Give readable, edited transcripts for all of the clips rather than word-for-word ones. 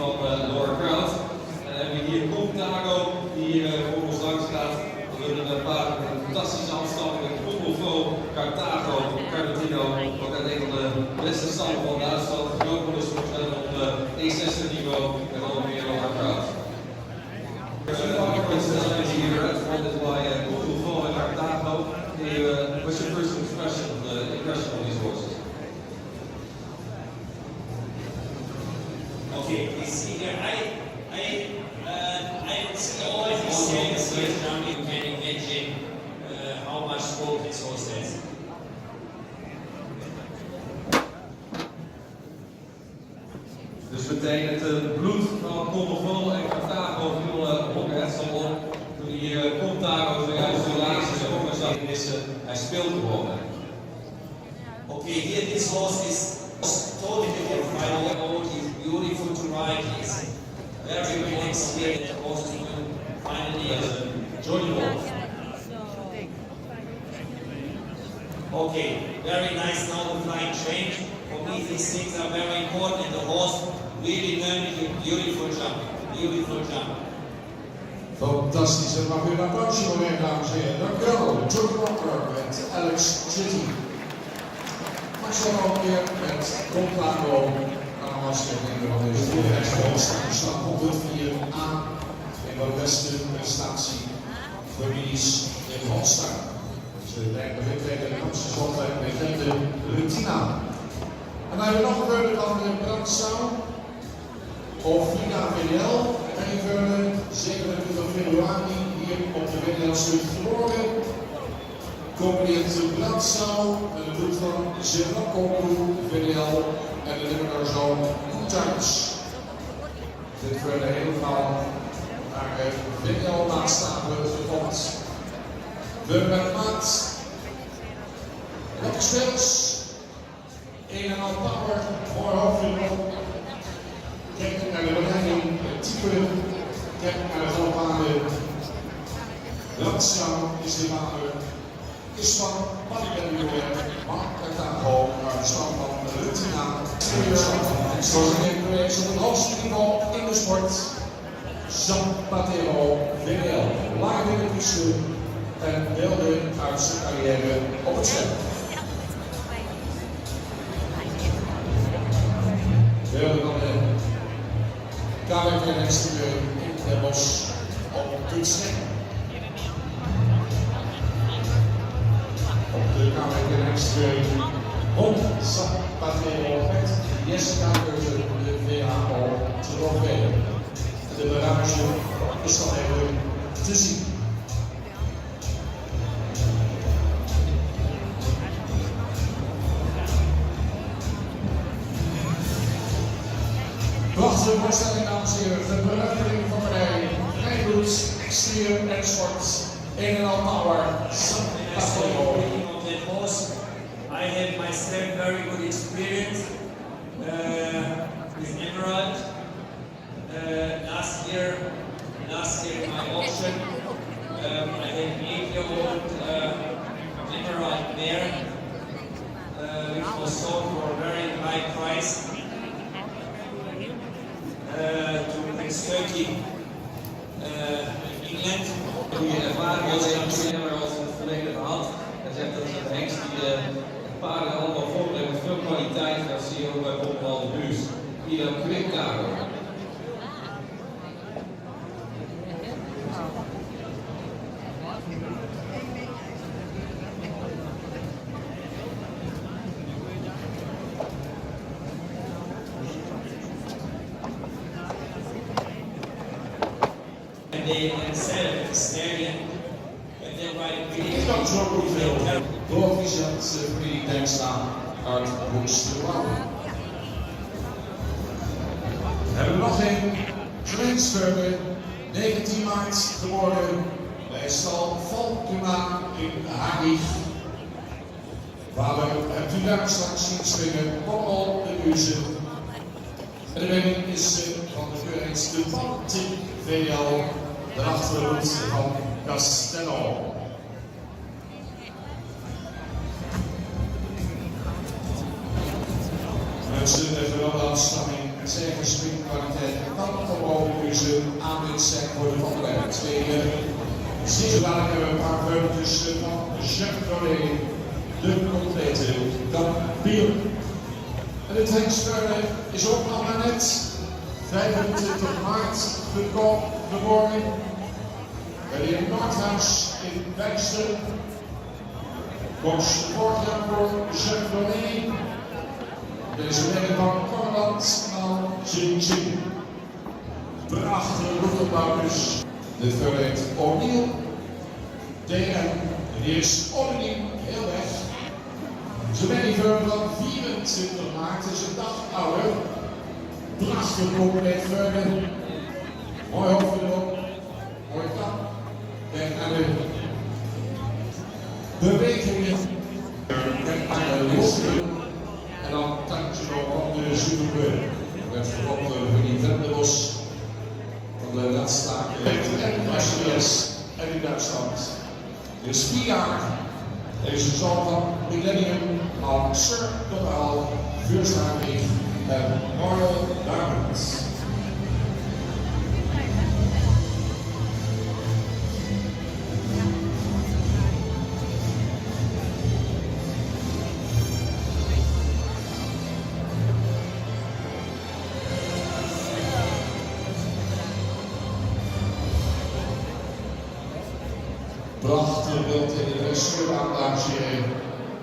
van Lower Crowd. En dan hebben we hier Contago, die hier voor ons langs gaat. We hebben een paar fantastische afstammingen. Congo, Carthago, Cartino, ook uit een van de beste stammen van Duitsland. Grootmoeders op E6 niveau en al meer Lower Crowd. Here at founded by Congo and Carthago. What's your first impression of these horses? Okay, you see here, I see all of these things here now. You can imagine how much scope this horse has. Dus meteen het bloed van Congo en Carthago viel Hokker Edsel op. Toen hij Contago zojuist de laatste Hokker zag missen, hij speelt gewonnen. Okay, here this horse is totally different. 5-year-old, he's beautiful to ride, he's very relaxed here. The horse is finally joyful. Okay, very nice now the flying change. For me these things are very important and the horse really learned a beautiful jump. Beautiful jump. Fantastisch, en mag u een applausje voor mij, dames en heren. Dank u wel, Johnny Walker met Alex Chitty. Maar zo ook weer met Contago, aanwasstelling van deze stap 104 aan in de beste prestatie voor Mies in Holstein. Ze lijkt de tweede Amsterdamse zondag met de Rutina. En dan hebben we nog gebeurd van de Brandsouw of Frida VDL. Even 27 februari hier op de WDL-stuk verloren. Combineert de Brandsouw met de bloed van Zernakoku, VDL en de nummerzoon Koethuis. Dit wordt helemaal naar de VDL-maatstaven gekocht. We hebben met maat lekker speels. 1,5 power voor hoofdvuur. Kijk naar de bereiding, het type. Kijk naar de galopade. Brandsouw is de vader. Is van Maribel Mark Carthago naar de stand van Rutina. Zoals een project op het hoogste niveau in de sport. Zapatero VDL. Lage winnenpiste en wilde uit zijn carrière op het scherm. Wilde dan de KWK-exterieur in Den Bosch op het scherm. Op de KWK-exterieur Hond Zapatero met Jessica Keuze, de WHO trofee. De barrage is dan even te zien. Prachtige voorstelling, dames en heren. De beruchtering van de rij. Rijbloed, exterieur en sport. 1,5 power. Zapatero. I had myself very good experience with Emerald. Last year in my auction, I had an 8-year-old Emerald mare, which was sold for a very high price to Prince Turkey in England. Goede ervaring als Emerald in het verleden gehad. Hij zegt dat de hengst die paarden allemaal voorbereid met veel kwaliteit, dat zie je ook bij Bob de Buus. Hier een Quick-Cargo. And they sell a stallion, and they ride really Ik dank zo goed veel. Doorviezend familie Denkstra uit Hoogsterwouw. Hebben we nog een gemeensfeurde 19 maart geboren bij stal Valkema in Hagich. Vader hebt u daar straks zien springen, Pommel de Muze. En de winning is van de keurings de Pantik VL, de achterhoed van Castello. Mensen met geweldige afstamming en zeker springkwaliteit. keuze aan dit set worden van de tweede. Zeer dadelijk hebben we een paar beurtjes van Chevrolet, de complete kampioen. En de trekspeler is ook nog maar net 25 maart geboren. Bij de heer Noordhuis in Wijster. Koos vorig jaar voor Chevrolet. Deze week van Corland naar Xinjiang. Prachtige roetelbouwers. Dit verleent O'Neill. DM. Die is O'Neill heel weg. Ze ben die van 24 maart, is een dag ouder. Prachtig compleet verder. Mooi hoofd erop. Mooi kap. Kijk naar de bewegingen. Kijk naar de lossen. En dan tandje op de Superbeur. Met verbonden van die Venderbos. Van de laatstaak. En SBS. En in Duitsland. Dit is 4 jaar. Deze zoon van Millennium al Sir Donald Vuurstarweg en Royal Diamonds. Prachtig beeld in de dressuurbaan, dames en heren.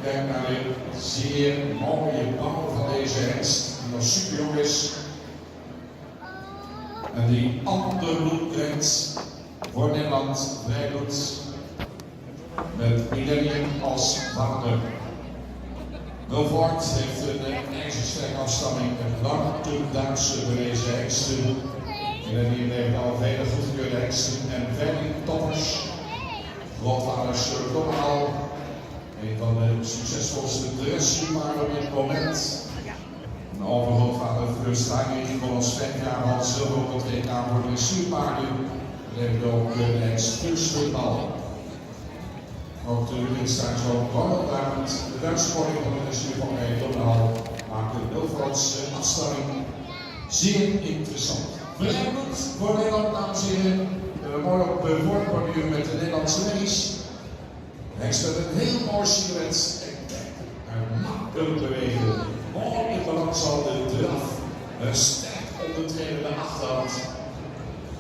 Kijk naar de zeer mooie bouw van deze hengst, die nog super jong is. En die andere bloed brengt voor Nederland vrijdoet. Met Millennium als vader. Wilford heeft een ijzersterke afstamming en lang toen Duitse bewezen hengsten. Millennium heeft al vele goedgekeurde hengsten en vele toppers. Grootvader Sir Donald, een van de succesvolste dressuurpaarden op dit moment. Een overgrootvader Vuurstarweg die kon ons 5 jaar al zilver op het WK voor dressuurpaarden. Levert ook de hengst Vuurstarweg. Ook de winstdaars van Royal Diamond, de Duitse koning van de dressuur van Donald, maakt de Wilfordse afstamming zeer interessant. Bereikend voor Nederland, dames en heren. We mooi op voortborduren met de Nederlandse ladies. Hengst met een heel mooi silhouet en kijk, hij makkelijk bewegen. Mooi in balans al de draf. Een sterk ondertredende achterhand.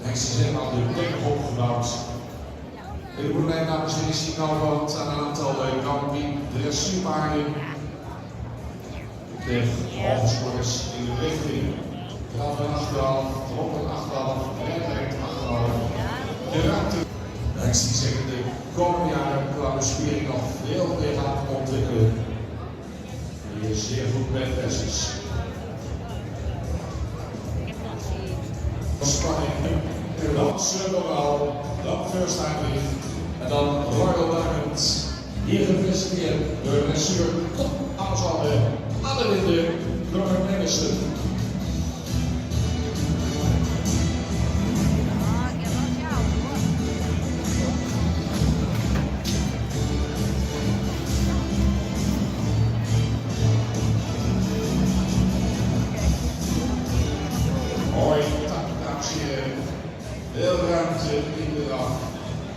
Hengst is helemaal de bek opgebouwd. In de boerderij, dames en heren, is hij nou verwant aan een aantal Grand dressuurpaarden. Ik kreeg hogescorers in de richting. Graaf en achterhalf, drop en achterhalf, rijdt achterhalf. De ruimte. Hengst die zeggen de komende jaren qua bespiering nog veel meer gaat ontwikkelen. Die is zeer goed met versies. Spanning. En dan Sir Donald, dan Vuurstarweg en dan Royal Diamonds. Hier gepresenteerd door de dressuur tot Amsterdam, Anne Linde, door Madison. Heel ruimte in de dag.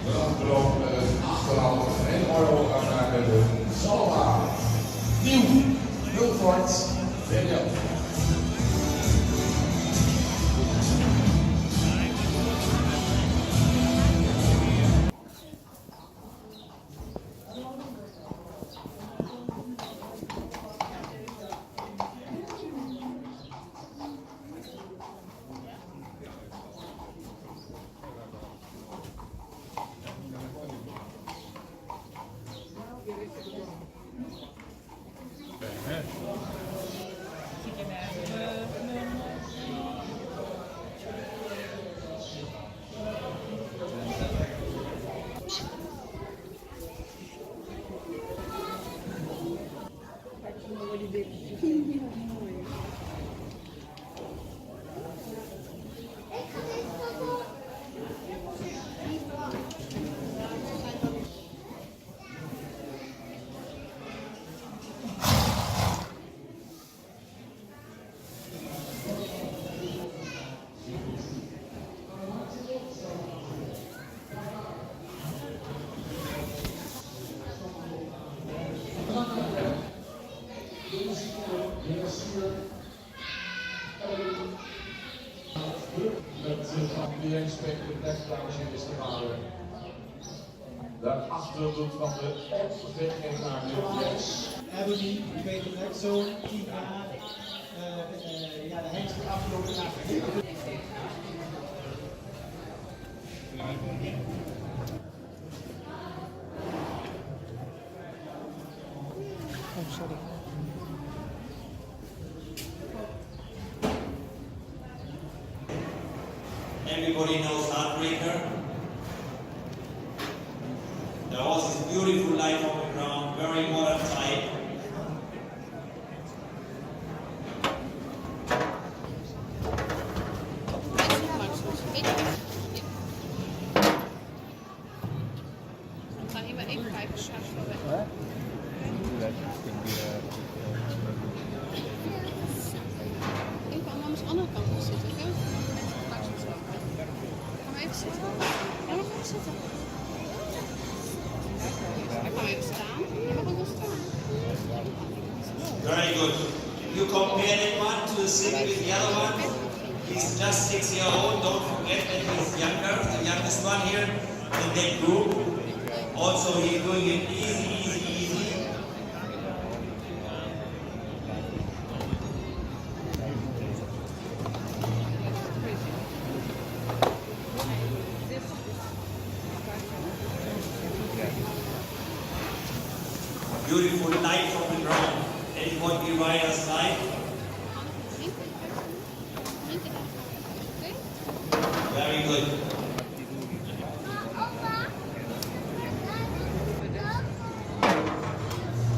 Drafbeloop met een achterhand en mooi overgang naar de Salva. Nieuw, Wilford, Daniel. Met van die inspecteur dames en heren, waren. Daarachter doet van de opverging naar de yes. Ebony, je weet het net, zo'n 10 jaar. Ja, de hengst wordt afgelopen jaar vergeten. Oh, sorry. Everybody knows Heartbreaker. The horse is beautiful light on the ground, very modern type. Ik ga hier maar even kijken. Ik kan anders aan de andere kant gaan zitten. Ik ga maar even zitten. Ja, maar ga zitten. Ik kan even staan. Je mag ook wel staan. Very good. You compare that one to the same with the other one. He's just 6 years old. Don't forget that he's younger, the youngest one here in that group. Also, he's doing it easy, easy, easy. Beautiful light from the ground. That is what we riders like. Very good.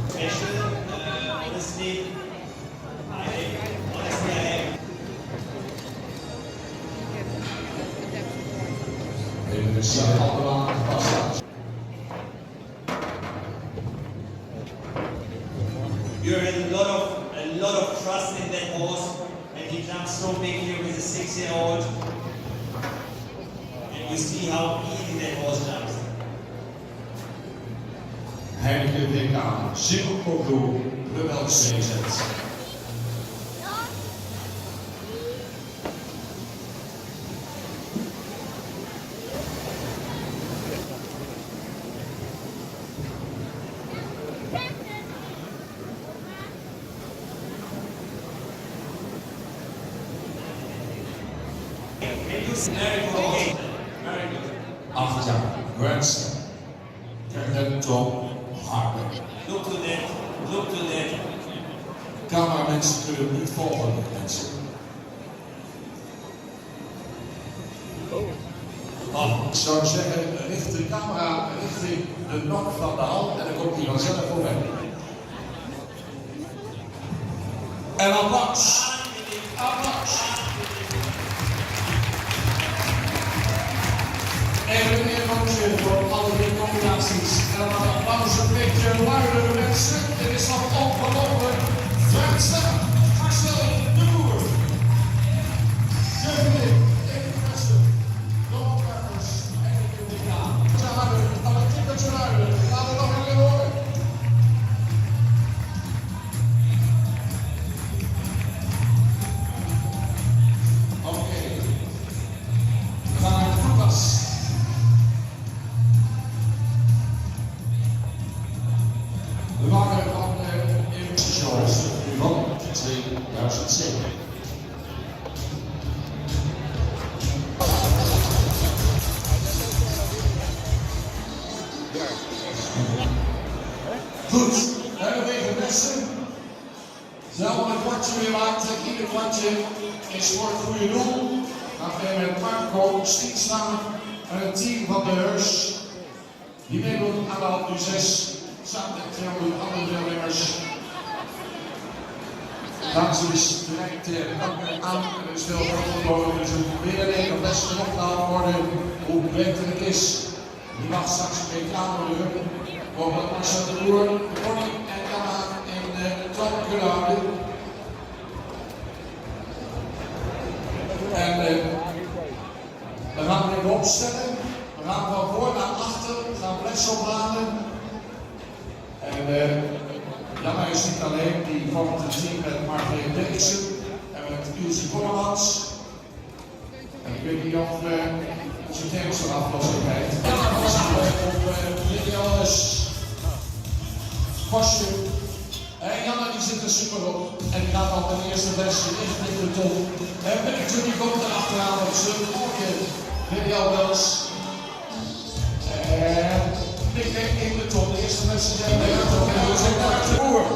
Special, honestly, I have. Even de zijkant aangepast. You had a lot of trust in that horse, and he jumps so big here with a 6-year-old. And you see how easy that horse jumps. Heineken WK, Simmelkopdoel, Rebel CZ. Very good. Very good. 8 jaar, Grandstand. En Tom Harper. Look to that. Look to that. Cameramensen kunnen niet volgen, mensen. Ik zou zeggen, richt de camera richting de nok van de hand en dan komt hij vanzelf voorbij. En applaus. Applaus. Even een applausje voor alle drie combinaties. En dan een applaus een beetje luider mensen. Dit is nog ongelooflijk. Venster, Marcel de Boer. Kevin, Erik Vesten, Donald Peppers en ik in de Kaan. Ze hebben al een tikkeltje luider. Laten we nog een keer horen. Oké. We gaan naar de voetbas. We waren van de Shows van 2007. Goed, we hebben weer gemessen. Zelf een kwartje weer waard, ieder kwartje is voor het goede doel. Dan gaan we met Marco Stienstaan en het team van de Heurs. Die meedoen aan de hand nu 6. Samen met 200 andere deelnemers. Dames is direct aan en is veel overgeboden. Dus we proberen even het beste opgehaald worden hoe beter het is. Die mag straks een beetje aanmoedigen. Omdat Marcel de Boer, Ronnie en Gamma in de toon kunnen houden. En we gaan hem even opstellen. We gaan van voor naar achter, we gaan fles opladen. En Jammer is niet alleen, die vormt het team met Margreet Derksen en met Ilse Kormans. En ik weet niet of onze thema's eraf losgekijkt. Ja, dat was op Lilia's postje. En Janna die zit er super op. En die gaat al de eerste versie in de top. En Middleton die komt erachteraan op zijn mooie Lilial Wells. En ik denk in de top. De eerste versie zijn we er toch. En we zijn naar de boer.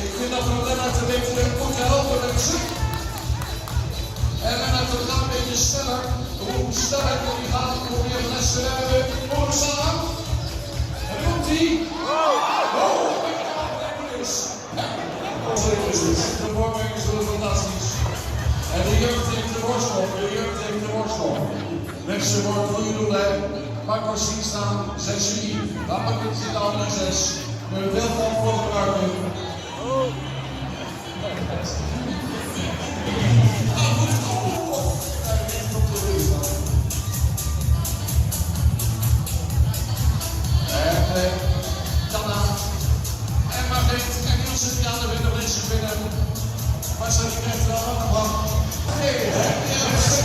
Ik vind dat we Lennart een beetje moeten helpen met zijn. En Lennart gaat een beetje sneller. Hoe sneller die gaat, hoe meer lessen we hebben. Hoe sneller. En komt hij. De voorwerken zullen fantastisch. En de jeugd heeft de worstel, de jeugd heeft de worstel. Mensen worden voor jullie doen, Marco zien staan, 6 juli. Dan mag het in de andere 6. Met een heel veel voor gebruiken. En Janna. En Margriet en Niels zitten aan de winterwinsten binnen. Maar ze krijgt wel wat van. Hé,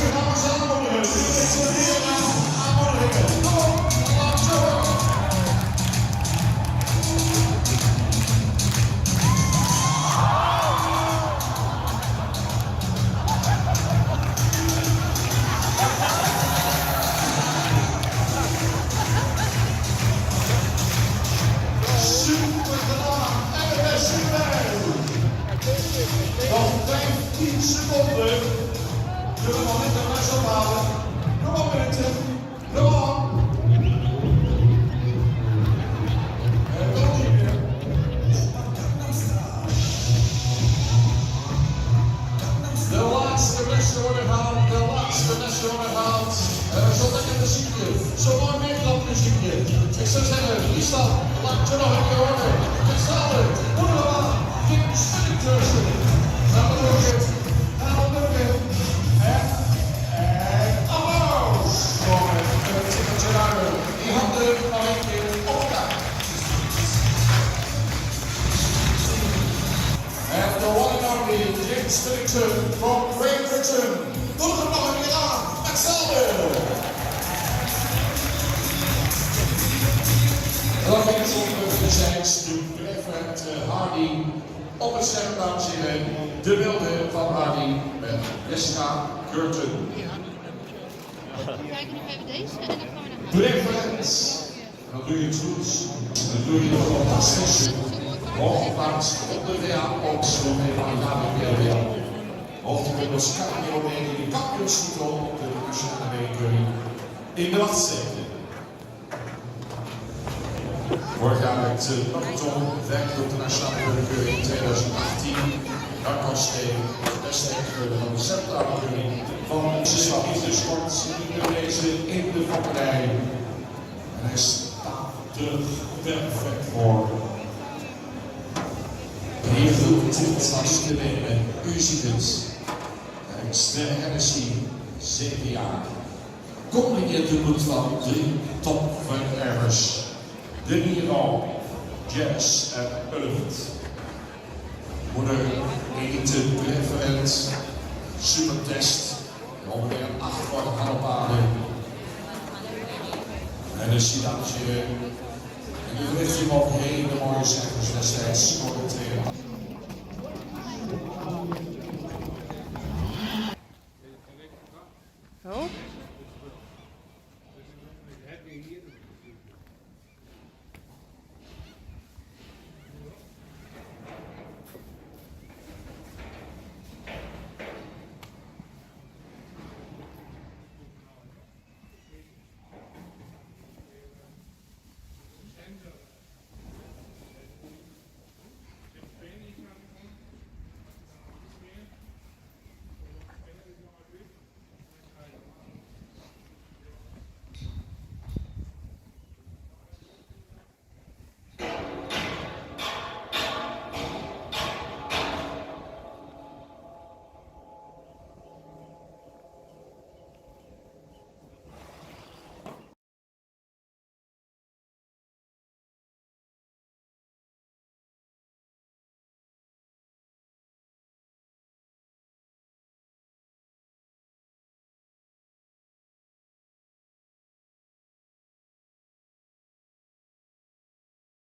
we gaan ons aanmoedigen. Kom op, zo. Nog 15 seconden. Zullen we nog niet de rest ophalen? Kom op mensen. Kom op. En dan niet meer. De laatste lessen worden gehaald. De laatste lessen worden gehaald. Zo lekker muziekje. Zo mooi Nederland-muziekje. Ik zou zeggen, wie staat? Laat je nog een keer horen. We staan er. Wonderbaar. Kim Spinningstussen. Gaan we lukken. Gaan we lukken. En applaus voor het tikkeltje ruimen. Die handen nog een keer op elkaar. En de one and only Kim Spinningstussen from Great Britain. Doe hem nog een keer aan. Hetzelfde. Dan ben ik op de zijds de Preferent Hardy op het scherm, dames en heren. De beelden van Hardy met Jessica Curtin. We kijken nog even deze en dan gaan we naar Preferent. Dan doe je het goed. Dan doe je het fantastisch. Hoogwaarts op de WA-box van de hoofdmiddels kampioen in de kampioenstitel op de nationale weekeuring in de Wachtsteden. Vorig jaar werd Marathon werkte op de nationale weekeuring in 2018. Dat was de beste eindgeurde van de centrale weekeuring van onze stad. De sport deze in de vakkerij. En hij staat er perfect voor. Heel veel titels te nemen. U ziet het. Ster Hennessy, 7 jaar. Combineert de bloed van 3 topverergers. De Niro, Jazz en Ulft. Moeder Elite Preferent, Supertest. Ongeveer 8 worden haalbaren. En de Sidaatje. En de heeft hem ook hele mooie cijfers destijds scoren trainen. Oh.